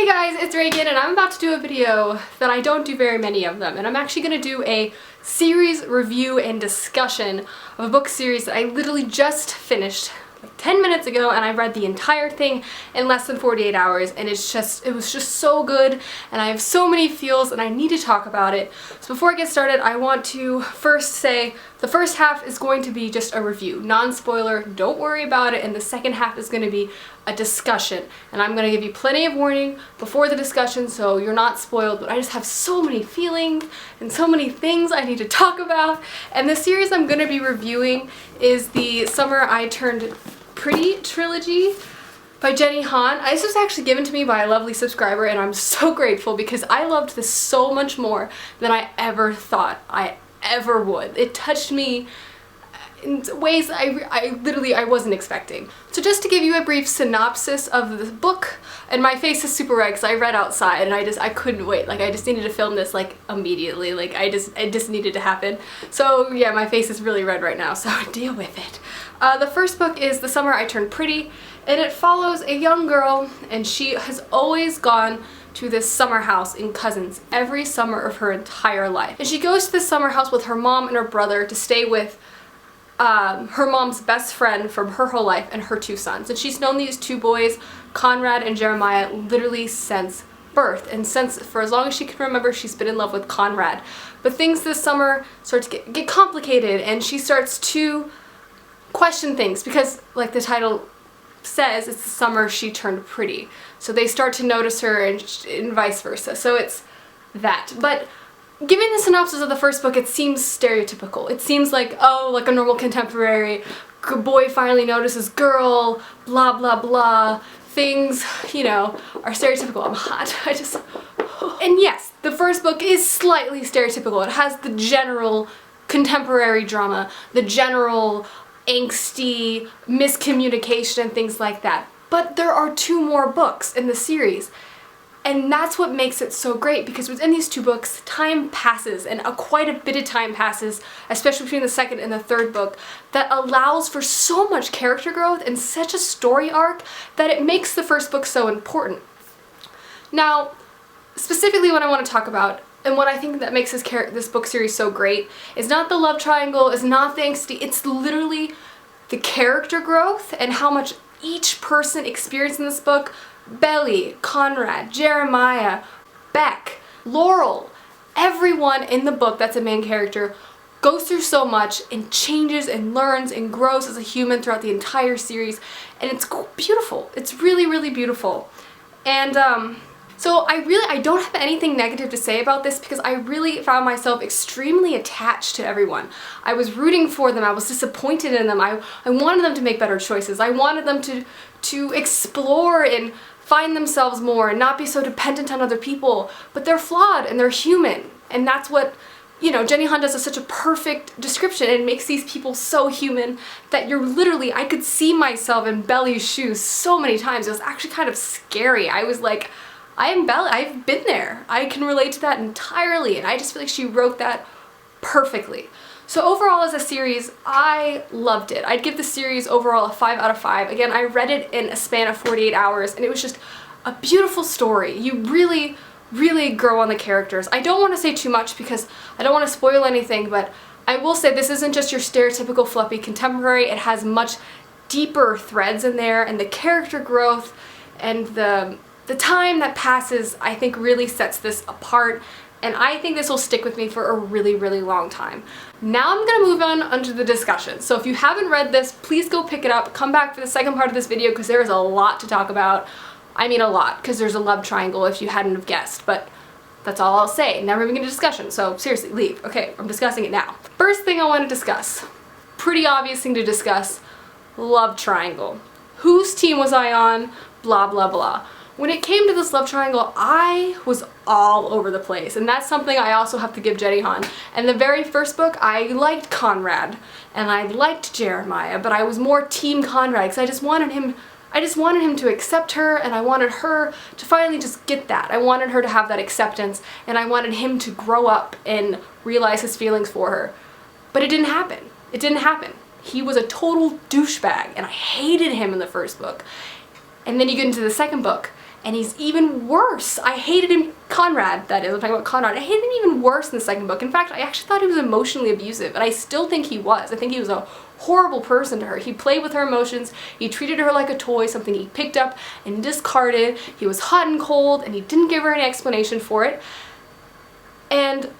guys, it's Reagan and I'm about to do a video that I don't do very many of them, and I'm actually going to do a series review and discussion of a book series that I literally just finished like 10 minutes ago, and I read the entire thing in less than 48 hours, and it was just so good, and I have so many feels and I need to talk about it. So before I get started, I want to first say the first half is going to be just a review, non-spoiler, don't worry about it, and the second half is going to be a discussion, and I'm going to give you plenty of warning before the discussion so you're not spoiled, but I just have so many feelings and so many things I need to talk about. And the series I'm going to be reviewing is the Summer I Turned Pretty trilogy by Jenny Han. This was actually given to me by a lovely subscriber, and I'm so grateful because I loved this so much more than I ever thought I ever would. It touched me in ways I wasn't expecting. So just to give you a brief synopsis of the book, and my face is super red because I read outside and I couldn't wait. Like, I just needed to film this like immediately. Like, it just needed to happen. So yeah, my face is really red right now, so deal with it. The first book is The Summer I Turned Pretty, and it follows a young girl, and she has always gone to this summer house in Cousins every summer of her entire life. And she goes to this summer house with her mom and her brother to stay with her mom's best friend from her whole life and her two sons. And she's known these two boys, Conrad and Jeremiah, literally since birth. And for as long as she can remember, she's been in love with Conrad. But things this summer start to get complicated, and she starts to question things because, like the title says, it's the summer she turned pretty. So they start to notice her and vice versa. So it's that. But given the synopsis of the first book, it seems stereotypical. It seems like, oh, like a normal contemporary, boy finally notices girl, blah blah blah. Things, you know, are stereotypical. I'm hot. And yes, the first book is slightly stereotypical. It has the general contemporary drama, the general angsty miscommunication and things like that. But there are two more books in the series. And that's what makes it so great, because within these two books, time passes, and quite a bit of time passes, especially between the second and the third book, that allows for so much character growth and such a story arc that it makes the first book so important. Now, specifically what I want to talk about, and what I think that makes this book series so great, is not the love triangle, is not the angsty, it's literally the character growth and how much each person experienced in this book. Belly, Conrad, Jeremiah, Beck, Laurel, everyone in the book that's a main character goes through so much and changes and learns and grows as a human throughout the entire series, and it's beautiful. It's really, really beautiful. And so I don't have anything negative to say about this, because I really found myself extremely attached to everyone. I was rooting for them. I was disappointed in them. I wanted them to make better choices. I wanted them to explore and find themselves more and not be so dependent on other people. But they're flawed and they're human. And that's what, you know, Jenny Han does such a perfect description, and makes these people so human that you're literally, I could see myself in Belly's shoes so many times. It was actually kind of scary. I was like, I am Belly. I've been there. I can relate to that entirely, and I just feel like she wrote that perfectly. So overall, as a series, I loved it. I'd give the series overall a 5 out of 5. Again, I read it in a span of 48 hours, and it was just a beautiful story. You really, really grow on the characters. I don't want to say too much because I don't want to spoil anything, but I will say this isn't just your stereotypical fluffy contemporary. It has much deeper threads in there, and the character growth and the time that passes, I think, really sets this apart, and I think this will stick with me for a really, really long time. Now I'm gonna move on onto the discussion. So if you haven't read this, please go pick it up. Come back for the second part of this video, because there is a lot to talk about. I mean a lot, because there's a love triangle if you hadn't have guessed, but that's all I'll say. Never even get a discussion, so seriously, leave. Okay, I'm discussing it now. First thing I want to discuss, pretty obvious thing to discuss, love triangle. Whose team was I on? Blah, blah, blah. When it came to this love triangle, I was all over the place, and that's something I also have to give Jenny Han. In the very first book, I liked Conrad, and I liked Jeremiah, but I was more team Conrad, because I just wanted him to accept her, and I wanted her to finally just get that. I wanted her to have that acceptance, and I wanted him to grow up and realize his feelings for her. But it didn't happen. It didn't happen. He was a total douchebag, and I hated him in the first book. And then you get into the second book, and he's even worse. I hated him, Conrad, that is, I'm talking about Conrad. I hated him even worse in the second book. In fact, I actually thought he was emotionally abusive, and I still think he was. I think he was a horrible person to her. He played with her emotions, he treated her like a toy, something he picked up and discarded. He was hot and cold, and he didn't give her any explanation for it. And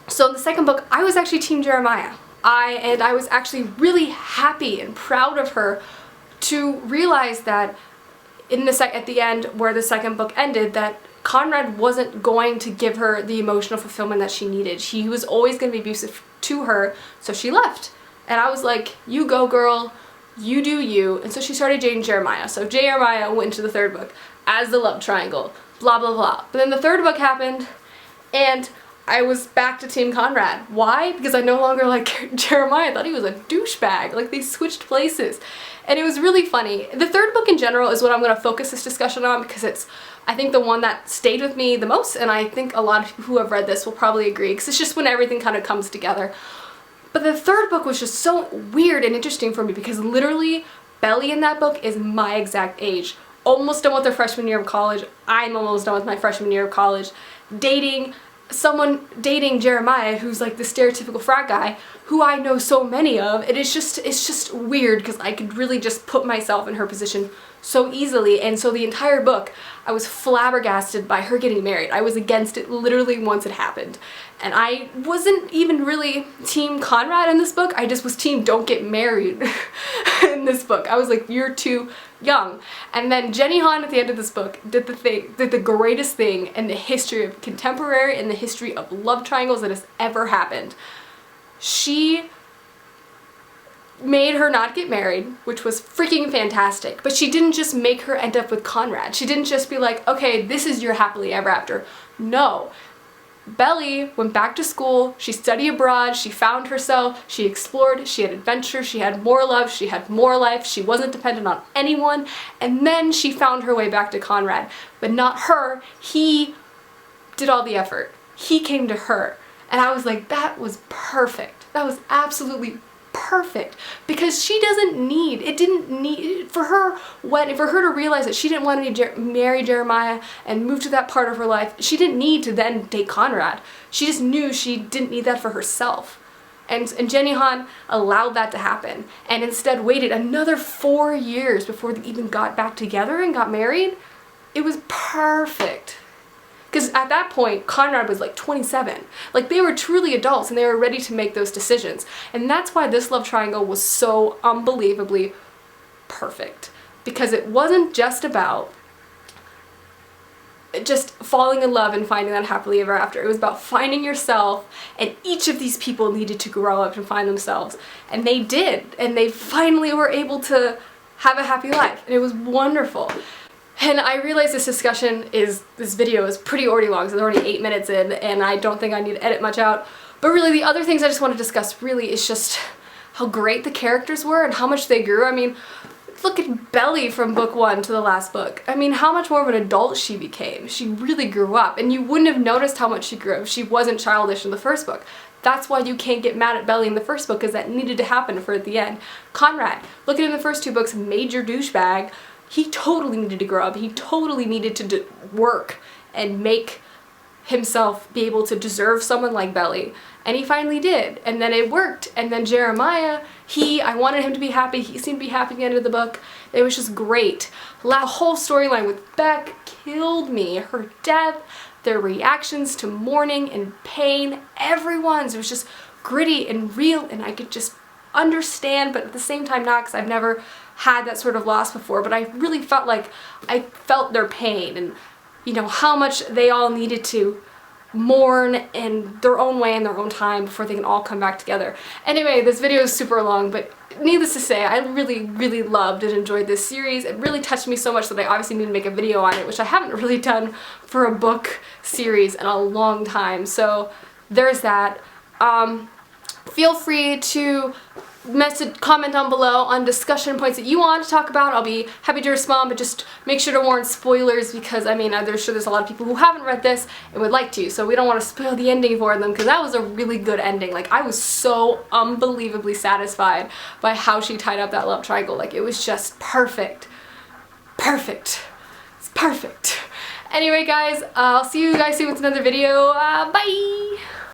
so in the second book, I was actually Team Jeremiah. I was actually really happy and proud of her to realize that at the end where the second book ended, that Conrad wasn't going to give her the emotional fulfillment that she needed. He was always going to be abusive to her, so she left. And I was like, you go girl, you do you. And so she started dating Jeremiah. So Jeremiah went into the third book as the love triangle, blah blah blah. But then the third book happened, and I was back to Team Conrad. Why? Because I no longer liked Jeremiah. I thought he was a douchebag. Like, they switched places. And it was really funny. The third book in general is what I'm going to focus this discussion on, because it's, I think, the one that stayed with me the most, and I think a lot of people who have read this will probably agree, because it's just when everything kind of comes together. But the third book was just so weird and interesting for me, because literally Belly in that book is my exact age. Almost done with their freshman year of college. I'm almost done with my freshman year of college. Dating Jeremiah, who's like the stereotypical frat guy, who I know so many of. It's just weird, because I could really just put myself in her position so easily. And so the entire book, I was flabbergasted by her getting married. I was against it literally once it happened. And I wasn't even really Team Conrad in this book. I just was Team don't get married in this book. I was like, you're too young. And then Jenny Han at the end of this book did the greatest thing in the history of contemporary, in the history of love triangles that has ever happened. She made her not get married, which was freaking fantastic. But she didn't just make her end up with Conrad. She didn't just be like, okay, this is your happily ever after. No. Belly went back to school, she studied abroad, she found herself, she explored, she had adventure, she had more love, she had more life, she wasn't dependent on anyone, and then she found her way back to Conrad. But not her, he did all the effort. He came to her. And I was like, that was perfect. That was absolutely perfect, because she didn't need for her to realize that she didn't want to marry Jeremiah and move to that part of her life. She didn't need to then date Conrad. She just knew she didn't need that for herself. And Jenny Han allowed that to happen, and instead waited another 4 years before they even got back together and got married. It was perfect. Because at that point, Conrad was like 27. Like, they were truly adults and they were ready to make those decisions. And that's why this love triangle was so unbelievably perfect. Because it wasn't just about just falling in love and finding that happily ever after. It was about finding yourself, and each of these people needed to grow up and find themselves. And they did. And they finally were able to have a happy life. And it was wonderful. And I realize this video is pretty already long, so it's already 8 minutes in, and I don't think I need to edit much out. But really, the other things I just want to discuss really is just how great the characters were and how much they grew. I mean, look at Belly from book 1 to the last book. I mean, how much more of an adult she became. She really grew up, and you wouldn't have noticed how much she grew if she wasn't childish in the first book. That's why you can't get mad at Belly in the first book, because that needed to happen for at the end. Conrad, look at him in the first 2 books, major douchebag. He totally needed to grow up. He totally needed to work and make himself be able to deserve someone like Belly. And he finally did. And then it worked. And then Jeremiah, I wanted him to be happy. He seemed to be happy at the end of the book. It was just great. The whole storyline with Beck killed me. Her death, their reactions to mourning and pain, everyone's. It was just gritty and real, and I could just understand, but at the same time not, because I've never had that sort of loss before. But I really felt like I felt their pain, and you know, how much they all needed to mourn in their own way, in their own time, before they can all come back together. Anyway, this video is super long, but needless to say, I really loved and enjoyed this series. It really touched me so much that I obviously need to make a video on it, which I haven't really done for a book series in a long time. So there's that. Feel free to comment down below on discussion points that you want to talk about. I'll be happy to respond, but just make sure to warn spoilers, because I mean, there's a lot of people who haven't read this and would like to, so we don't want to spoil the ending for them, because that was a really good ending. Like, I was so unbelievably satisfied by how she tied up that love triangle. Like, it was just perfect. Perfect. It's Perfect. Anyway guys, I'll see you guys soon with another video. Bye!